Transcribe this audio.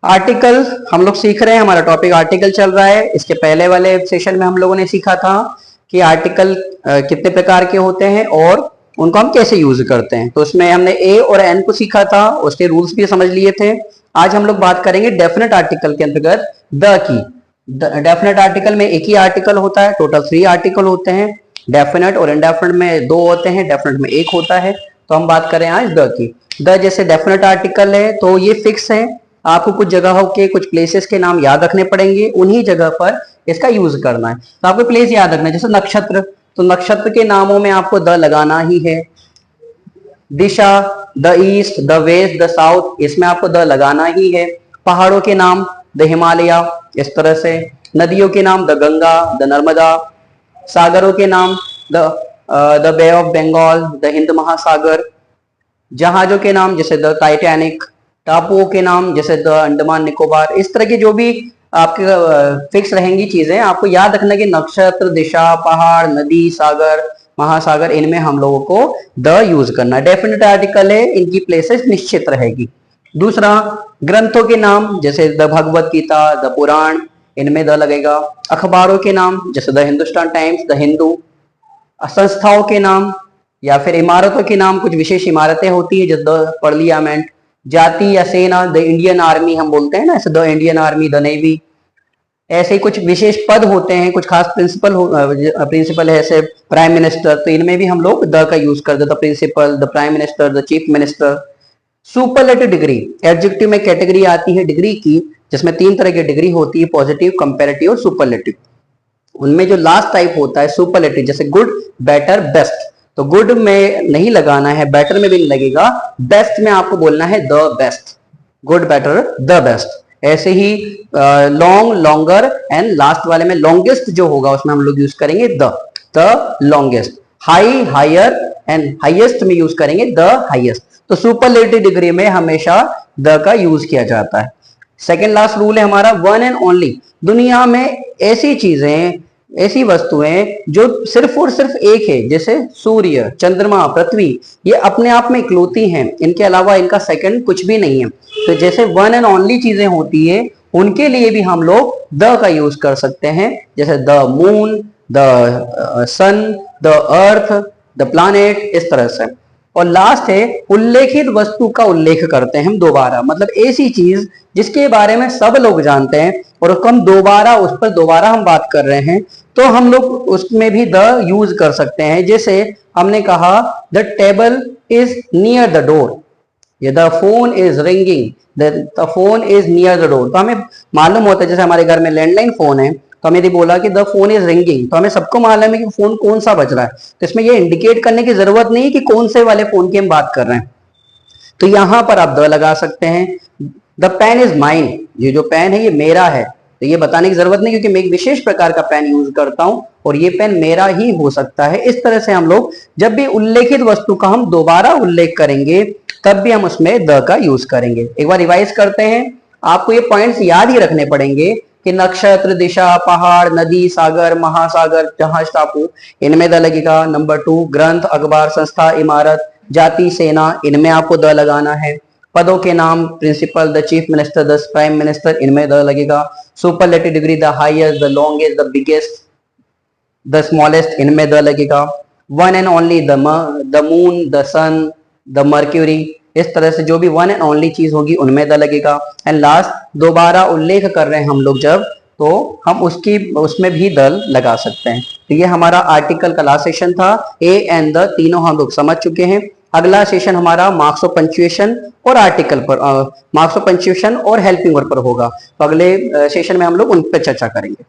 Article हम लोग सीख रहे हैं, हमारा टॉपिक आर्टिकल चल रहा है। इसके पहले वाले सेशन में हम लोगों ने सीखा था कि आर्टिकल कितने प्रकार के होते हैं और उनको हम कैसे यूज करते हैं। तो उसमें हमने ए और एन को सीखा था, उसके रूल्स भी समझ लिए थे। आज हम लोग बात करेंगे डेफिनेट आर्टिकल के अंतर्गत द की। डेफिनेट आर्टिकल में एक ही आर्टिकल होता है, टोटल 3 आर्टिकल होते हैं। डेफिनेट और इनडेफिनेट में 2 होते हैं, डेफिनेट में 1 होता है। तो हम बात करें आज द की। द जैसे डेफिनेट आर्टिकल है तो ये फिक्स है, आपको कुछ जगहों के कुछ प्लेसेस के नाम याद रखने पड़ेंगे, उन्हीं जगह पर इसका यूज करना है। तो आपको प्लेस याद रखना है, जैसे नक्षत्र, तो नक्षत्र के नामों में आपको द लगाना ही है। दिशा, the east, the west, the south, इसमें आपको द लगाना ही है। पहाड़ों के नाम द हिमालय, इस तरह से। नदियों के नाम द गंगा, द नर्मदा। सागरों के नाम the bay of Bengal, the Hind महासागर। जहाजों के नाम जैसे द टाइटैनिक। टापुओं के नाम जैसे द अंडमान निकोबार। इस तरह की जो भी आपके फिक्स रहेंगी चीजें, आपको याद रखना कि नक्षत्र, दिशा, पहाड़, नदी, सागर, महासागर, इनमें हम लोगों को द यूज करना है। डेफिनेट आर्टिकल है, इनकी प्लेसेस निश्चित रहेगी। दूसरा, ग्रंथों के नाम जैसे द भगवत गीता, द पुराण, इनमें द लगेगा। अखबारों के नाम जैसे the Hindustan times, the Hindu. संस्थाओं के नाम या फिर इमारतों के नाम, कुछ विशेष इमारतें होती है जैसे द पार्लियामेंट। जाति या सेना, द इंडियन आर्मी हम बोलते हैं ना, ऐसे the Indian army, the navy. ऐसे कुछ विशेश पद होते हैं, कुछ खास प्रिंसिपल है, जैसे प्राइम मिनिस्टर, तो इनमें भी हम लोग द का यूज करते हैं। The principal, the prime minister, the chief minister. Superlative degree, adjective में कैटेगरी आती है डिग्री की, जिसमें 3 तरह की डिग्री होती है, पॉजिटिव, कंपैरेटिव और सुपरलेटिव। उनमें जो लास्ट टाइप होता है सुपरलेटिव, जैसे गुड, बेटर, बेस्ट, तो गुड में नहीं लगाना है, बेटर में भी नहीं लगेगा, बेस्ट में आपको बोलना है the best. Good, better, the best. ऐसे ही लॉन्ग, लॉन्गर एंड लास्ट वाले में लॉन्गेस्ट जो होगा उसमें हम लोग यूज करेंगे the longest. High, higher and highest में यूज करेंगे द हाईएस्ट। तो सुपरलेटिव डिग्री में हमेशा द का यूज किया जाता है। सेकेंड लास्ट रूल है हमारा वन एंड ओनली। दुनिया में ऐसी चीजें, ऐसी वस्तुएं जो सिर्फ और सिर्फ एक है, जैसे सूर्य, चंद्रमा, पृथ्वी, ये अपने आप में इकलौती हैं, इनके अलावा इनका सेकंड कुछ भी नहीं है। तो जैसे वन एंड ओनली चीजें होती है, उनके लिए भी हम लोग द का यूज कर सकते हैं, जैसे the moon, the sun, the earth, the planet, इस तरह से। और लास्ट है उल्लेखित वस्तु का उल्लेख करते हैं हम दोबारा, मतलब ऐसी चीज जिसके बारे में सब लोग जानते हैं और हम दोबारा उस पर दोबारा हम बात कर रहे हैं, तो हम लोग उसमें भी द यूज कर सकते हैं। जैसे हमने कहा the table is near the door, ये the phone is ringing, the phone is near the door. तो हमें मालूम होता है, जैसे हमारे घर में लैंडलाइन फोन है, तो हमें यदि बोला कि द फोन इज रिंगिंग, तो हमें सबको मालूम है कि फोन कौन सा बज रहा है। तो इसमें ये इंडिकेट करने की जरूरत नहीं कि कौन से वाले फोन की हम बात कर रहे हैं, तो यहां पर आप द लगा सकते हैं। द पेन इज माइन, ये जो पेन है ये मेरा है, तो ये बताने की जरूरत नहीं क्योंकि मैं एक विशेष प्रकार का पेन यूज करता हूं और ये पेन मेरा ही हो सकता है। इस तरह से हम लोग जब भी उल्लेखित वस्तु का हम दोबारा उल्लेख करेंगे तब भी हम उसमें द का यूज करेंगे। एक बार रिवाइज करते हैं, आपको ये पॉइंट्स याद ही रखने पड़ेंगे कि नक्षत्र, दिशा, पहाड़, नदी, सागर, महासागर, जहाज, टापू, इनमें द लगेगा। नंबर 2, ग्रंथ, अखबार, संस्था, इमारत, जाति, सेना, इनमें आपको द लगाना है। पदों के नाम principal, the chief minister, the prime minister, इनमें द लगेगा। Superlative degree the highest, the longest, the biggest, the smallest, इनमें द लगेगा। One and only the moon, the sun, the Mercury, इस तरह से जो भी वन एंड ओनली चीज होगी उनमें द लगेगा। एंड लास्ट दोबारा उल्लेख कर रहे हैं हम लोग जब, तो हम उसमें भी द लगा सकते हैं। तो ये हमारा आर्टिकल का लास्ट सेशन था। ए एंड द तीनों हम लोग समझ चुके हैं। अगला सेशन हमारा मार्क्स ऑफ पंक्चुएशन और आर्टिकल पर, मार्क्स ऑफ पंक्चुएशन और हेल्पिंग वर्ब पर होगा। तो अगले सेशन में हम लोग उन पर चर्चा करेंगे।